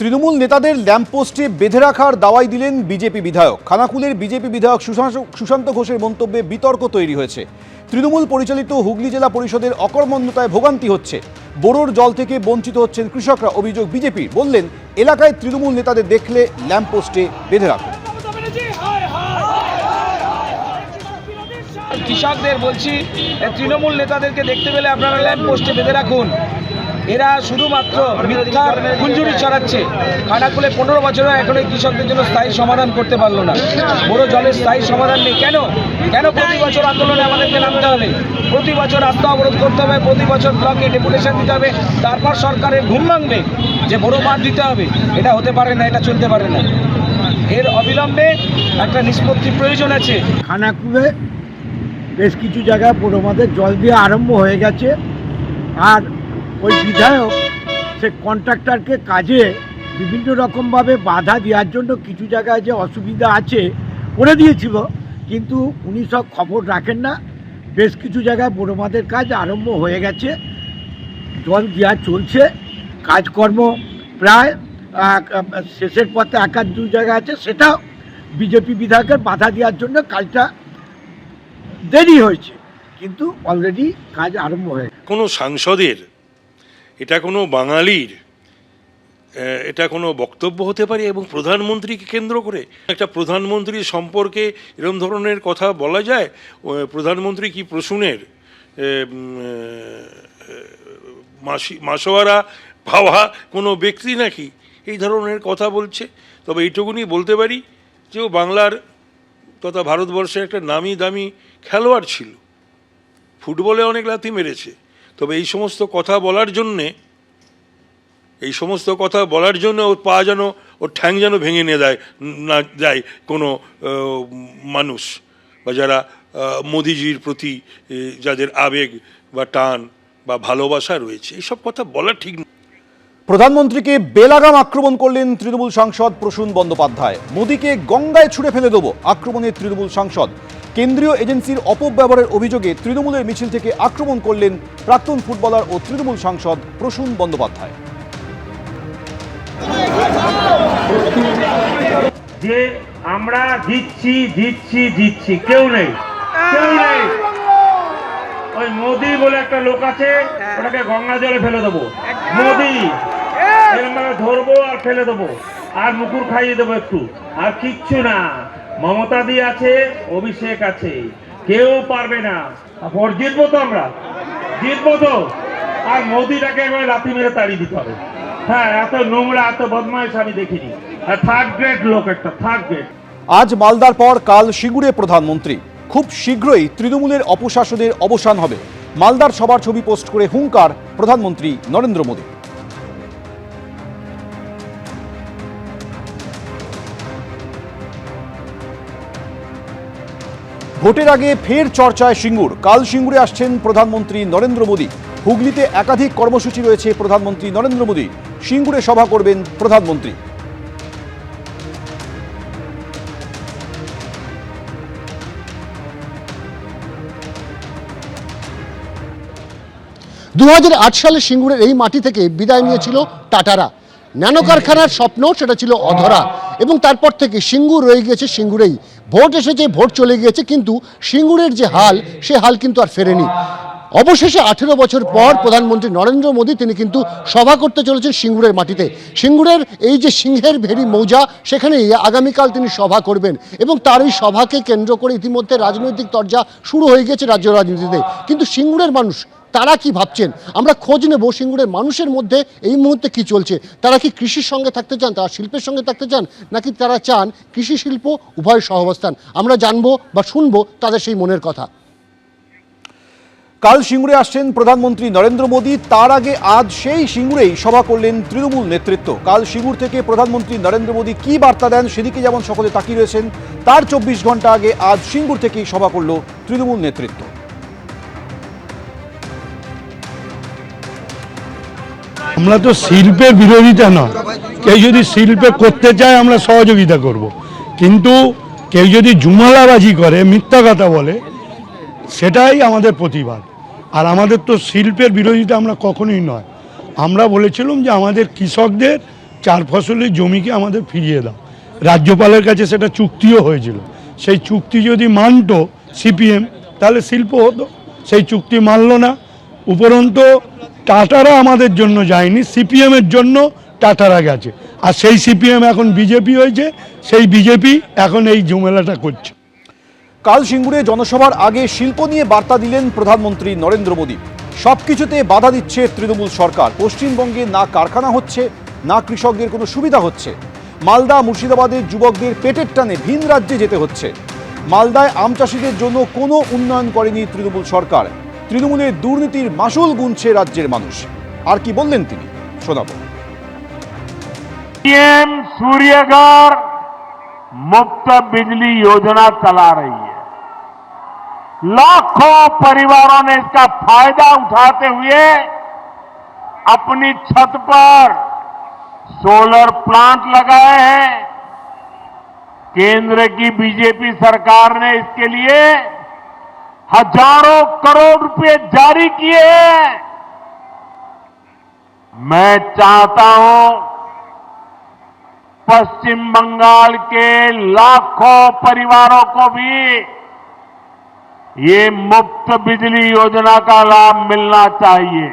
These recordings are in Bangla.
তৃণমূল নেতাদের ল্যাম্পপোস্টে বেঁধে রাখার দাওয়াই দিলেন বিজেপি বিধায়ক। খানাকুলের বিজেপি বিধায়ক সুশান্ত ঘোষের মন্তব্যে বিতর্ক তৈরি হয়েছে। তৃণমূল পরিচালিত হুগলি জেলা পরিষদের অকর্মণ্যতায় ভোগান্তি হচ্ছে, বোরোর জল থেকে বঞ্চিত হচ্ছেন কৃষকরা, অভিযোগ বিজেপির। বললেন, এলাকায় তৃণমূল নেতাদের দেখলে ল্যাম্পপোস্টে বেঁধে রাখুন। কৃষকদের বলছি, তৃণমূল নেতাদেরকে দেখতে পেলে আপনারা ল্যাম্পপোস্টে বেঁধে রাখুন। এরা শুধুমাত্র মিথ্যার গুঞ্জুরি ছড়াচ্ছে। খানাকুলে 15 বছরও এখন এই কৃষকদের জন্য স্থায়ী সমাধান করতে পারলো না। বড় জলের স্থায়ী সমাধান নেই। কেন প্রতি বছর আন্দোলনে আমাদেরকে নামতে হবে, প্রতি বছর রাস্তা অবরোধ করতে হবে, প্রতি বছর ব্লকে ডেপুটেশন দিতে হবে, তারপর সরকারের ঘুম ভাঙবে যে বড় বাঁধ দিতে হবে? এটা হতে পারে না, এটা চলতে পারে না। এর অবিলম্বে একটা নিষ্পত্তির প্রয়োজন আছে। খানাকুলে বেশ কিছু জায়গায় বড় বাঁধের জল দিয়ে আরম্ভ হয়ে গেছে, আর ওই বিধায়ক সে কন্ট্রাক্টরকে কাজে বিভিন্ন রকমভাবে বাধা দেওয়ার জন্য কিছু জায়গায় যে অসুবিধা আছে করে দিয়েছিল, কিন্তু উনি সব খবর রাখেন না। বেশ কিছু জায়গায় বড় বাঁধের কাজ আরম্ভ হয়ে গেছে, জল দেওয়া চলছে, কাজকর্ম প্রায় শেষের পথে একাধ দু জায়গা আছে, সেটা বিজেপি বিধায়কের বাধা দেওয়ার জন্য কাজটা দেরি হয়েছে, কিন্তু অলরেডি কাজ আরম্ভ হয়ে গেছে। কোনো সাংসদের, এটা কোনো বাঙালির এটা কোনো বক্তব্য হতে পারে? এবং প্রধানমন্ত্রীকে কেন্দ্র করে একটা প্রধানমন্ত্রী সম্পর্কে এরকম ধরনের কথা বলা যায়? প্রধানমন্ত্রী কি প্রসূনের মাসোয়ারা ভাবা কোনো ব্যক্তি নাকি এই ধরনের কথা বলছে? তবে এইটুকুনি বলতে পারি যে ও বাংলার তথা ভারতবর্ষের একটা নামি দামি খেলোয়াড় ছিল, ফুটবলে অনেক লাথি মেরেছে। তবে এই সমস্ত কথা বলার জন্য ওর পা যেন, ওর ঠ্যাং যেন ভেঙে নিয়ে না যায় কোনো মানুষ, বা যারা মোদিজির প্রতি যাদের আবেগ বা টান বা ভালোবাসা রয়েছে, এইসব কথা বলা ঠিক নয়। প্রধানমন্ত্রীকে বেলাগাম আক্রমণ করলেন তৃণমূল সাংসদ প্রসূন বন্দ্যোপাধ্যায়। মোদীকে গঙ্গায় ছুঁড়ে ফেলে দেবো আক্রমণে তৃণমূল সাংসদ। কেন্দ্রীয় এজেন্সির অপব্যবহারের অভিযোগে তৃণমূলের মিছিল থেকে আক্রমণ করলেন প্রাক্তন ফুটবলার ও তৃণমূল সাংসদ প্রসূন বন্দ্যোপাধ্যায়। যে আমরা জিতছি কেউ নেই। ওই মোদি বলে একটা লোক আছে, ওটাকে গঙ্গা জলে ফেলে দেবো। মোদি এরকম ধরবো আর ফেলে দেবো, আর মুকুর খাইয়ে দেবো একটু, আর কিচ্ছু না। মমতা দি আছে, অভিষেক আছে, কেউ পারবে না। জিতবো তো, আমরা জিতবো তো। আর মোদিটাকে একবার লাথি মেরে তাড়িয়ে দিতে হবে। হ্যাঁ, এত নোংরা, এত বদমাইশ আমি দেখিনি। থার্ড গ্রেড লোক, একটা থার্ড গ্রেড। আজ মালদার পর কাল সিঙ্গুরে প্রধানমন্ত্রী। খুব শীঘ্রই তৃণমূলের অপশাসনের অবসান হবে। মালদার সবার ছবি পোস্ট করে হুঙ্কার প্রধানমন্ত্রী নরেন্দ্র মোদী। ভোটের আগে ফের চর্চায় সিঙ্গুর। কাল সিঙ্গুরে আসছেন প্রধানমন্ত্রী নরেন্দ্র মোদী। হুগলিতে একাধিক কর্মসূচি রয়েছে প্রধানমন্ত্রী নরেন্দ্র মোদী। সিঙ্গুরে সভা করবেন প্রধানমন্ত্রী। সালে সিঙ্গুরের এই মাটি থেকে বিদায় নিয়েছিল টাটারা। ন্যানো কারখানার স্বপ্ন সেটা ছিল অধরা, এবং তারপর থেকে সিঙ্গুর রয়ে গিয়েছে সিঙ্গুরেই। ভোট এসেছে, ভোট চলে গিয়েছে, কিন্তু সিঙ্গুরের যে হাল, সে হাল কিন্তু আর ফেরেনি। অবশেষে 18 বছর পর প্রধানমন্ত্রী নরেন্দ্র মোদী তিনি কিন্তু সভা করতে চলেছেন সিঙ্গুরের মাটিতে। সিঙ্গুরের এই যে সিংহের ভেরি মৌজা, সেখানে আগামীকাল তিনি সভা করবেন, এবং তার এই সভাকে কেন্দ্র করে ইতিমধ্যে রাজনৈতিক তরজা শুরু হয়ে গেছে রাজ্য রাজনীতিতে। কিন্তু সিঙ্গুরের মানুষ তারা কি ভাবছেন, আমরা খোঁজ নেব সিঙ্গুরের মানুষের মধ্যে এই মুহূর্তে কি চলছে। তারা কি কৃষির সঙ্গে থাকতে চান, তারা শিল্পের সঙ্গে থাকতে চান, নাকি তারা চান কৃষি শিল্প উভয় সহাবস্থান? আমরা জানবো বা শুনবো তাদের সেই মনের কথা। কাল সিঙ্গুরে আসছেন প্রধানমন্ত্রী নরেন্দ্র মোদী। তার আগে আজ সেই সিঙ্গুরেই সভা করলেন তৃণমূল নেতৃত্ব। কাল সিঙ্গুর থেকে প্রধানমন্ত্রী নরেন্দ্র মোদী কি বার্তা দেন, সেদিকে যেমন সকলে তাকিয়ে রয়েছেন, তার 24 ঘন্টা আগে আজ সিঙ্গুর থেকেই সভা করল তৃণমূল নেতৃত্ব। আমরা তো শিল্পের বিরোধিতা নয়, কেউ যদি শিল্পে করতে চায় আমরা সহযোগিতা করব, কিন্তু কেউ যদি জুমালাবাজি করে, মিথ্যা কথা বলে, সেটাই আমাদের প্রতিবাদ। আর আমাদের তো শিল্পের বিরোধিতা আমরা কখনোই নয়। আমরা বলেছিলাম যে আমাদের কৃষকদের 4 ফসলি জমিকে আমাদের ফিরিয়ে দাও। রাজ্যপালের কাছে সেটা চুক্তিও হয়েছিল। সেই চুক্তি যদি মানত সিপিএম তাহলে শিল্প হতো, সেই চুক্তি মানল না। উপরন্তু টাটারা আমাদের জন্য যায়নি, সিপিএমের জন্য টাটারা গেছে। আর সেই সিপিএম এখন বিজেপি হয়েছে, সেই বিজেপি এখন এই ঝামেলাটা করছে। কাল সিঙ্গুরে জনসভার আগে শিল্প নিয়ে বার্তা দিলেন প্রধানমন্ত্রী নরেন্দ্র মোদী। সবকিছুতে বাধা দিচ্ছে তৃণমূল সরকার। পশ্চিমবঙ্গে না কারখানা হচ্ছে, না কৃষকদের কোনো সুবিধা হচ্ছে। মালদা মুর্শিদাবাদের যুবকদের পেটের টানে ভিন রাজ্যে যেতে হচ্ছে। মালদায় আম চাষিদের জন্য কোনো উন্নয়ন করেনি তৃণমূল সরকার। তৃণমূলের দুর্নীতির মাসুল গুনছে রাজ্যের মানুষ। আর কি বললেন তিনি, শোনাবো। पीएम सूर्यघर मुफ्त बिजली योजना चला रही है। लाखों परिवारों ने इसका फायदा उठाते हुए अपनी छत पर सोलर प्लांट लगाए हैं। केंद्र की बीजेपी सरकार ने इसके लिए हजारों करोड़ रुपए जारी किए हैं। मैं चाहता हूं पश्चिम बंगाल के लाखों परिवारों को भी ये मुफ्त बिजली योजना का लाभ मिलना चाहिए।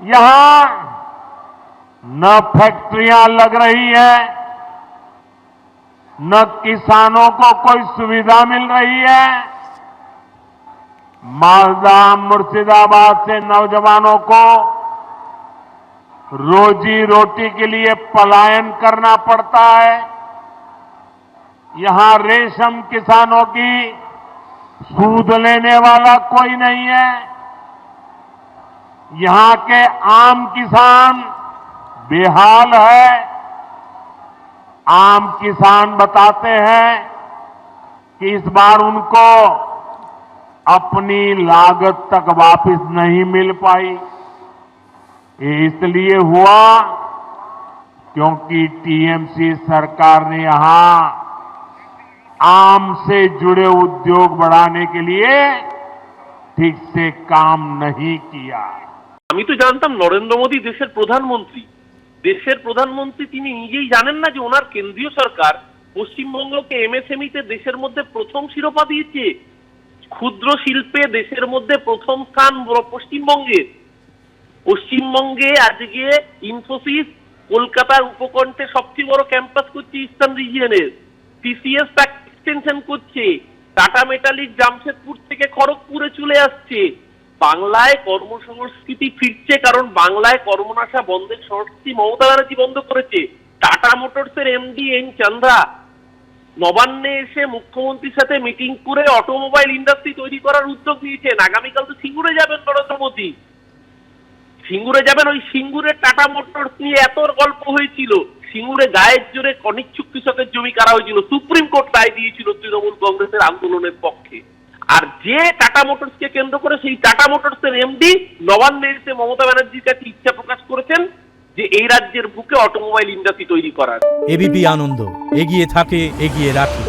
यहां न फैक्ट्रियां लग रही हैं, न किसानों को कोई सुविधा मिल रही है। मालदा मुर्शिदाबाद से नौजवानों को रोजी रोटी के लिए पलायन करना पड़ता है। यहां रेशम किसानों की सूद लेने वाला कोई नहीं है। यहां के आम किसान बेहाल है। आम किसान बताते हैं कि इस बार उनको अपनी लागत तक वापस नहीं मिल पाई। ये इसलिए हुआ क्योंकि टीएमसी सरकार ने यहां आम से जुड़े उद्योग बढ़ाने के लिए ठीक से काम नहीं किया। আমি তো জানতাম নরেন্দ্র মোদী দেশের প্রধানমন্ত্রী তিনি নিজেই জানেন না যে ওনার কেন্দ্রীয় সরকার পশ্চিমবঙ্গকে এমএসএমইতে দেশের মধ্যে প্রথম শিরোপা দিয়েছে। ক্ষুদ্র শিল্পে দেশের মধ্যে প্রথম স্থান পশ্চিমবঙ্গে আজকে ইনফোসিস কলকাতার উপকণ্ঠে সবচেয়ে বড় ক্যাম্পাস করছে ইস্টার্ন রিজিয়নের। টিসিএস এক্সটেনশন করছে। টাটা মেটালিক জামশেদপুর থেকে খড়গপুরে চলে আসছে। বাংলায় কর্মসংস্কৃতি ফিরছে, কারণ বাংলায় কর্মনাশা বন্ধের সংস্কৃতি মমতা ব্যানার্জি বন্ধ করেছে। টাটা মোটরসের এমডি এন চন্দ্রা নবান্নে এসে মুখ্যমন্ত্রীর সাথে মিটিং করে অটোমোবাইল ইন্ডাস্ট্রি তৈরি করার উদ্যোগ নিয়েছেন। আগামীকাল তো সিঙ্গুরে যাবেন নরেন্দ্র মোদী, সিঙ্গুরে যাবেন। ওই সিঙ্গুরের টাটা মোটরস নিয়ে এত গল্প হয়েছিল। সিঙ্গুরে গায়ের জোরে অনিচ্ছুক কৃষকের জমি কারা হয়েছিল, সুপ্রিম কোর্ট রায় দিয়েছিল তৃণমূল কংগ্রেসের আন্দোলনের পক্ষে। আর যে টাটা মোটরসকে কেন্দ্র করে সেই টাটা মোটরসের এমডি নবান্নে এসে মমতা ব্যানার্জির কাছে ইচ্ছা প্রকাশ করেছেন যে এই রাজ্যের বুকে অটোমোবাইল ইন্ডাস্ট্রি তৈরি করার। এবিপি আনন্দ, এগিয়ে থাকে, এগিয়ে রাখে।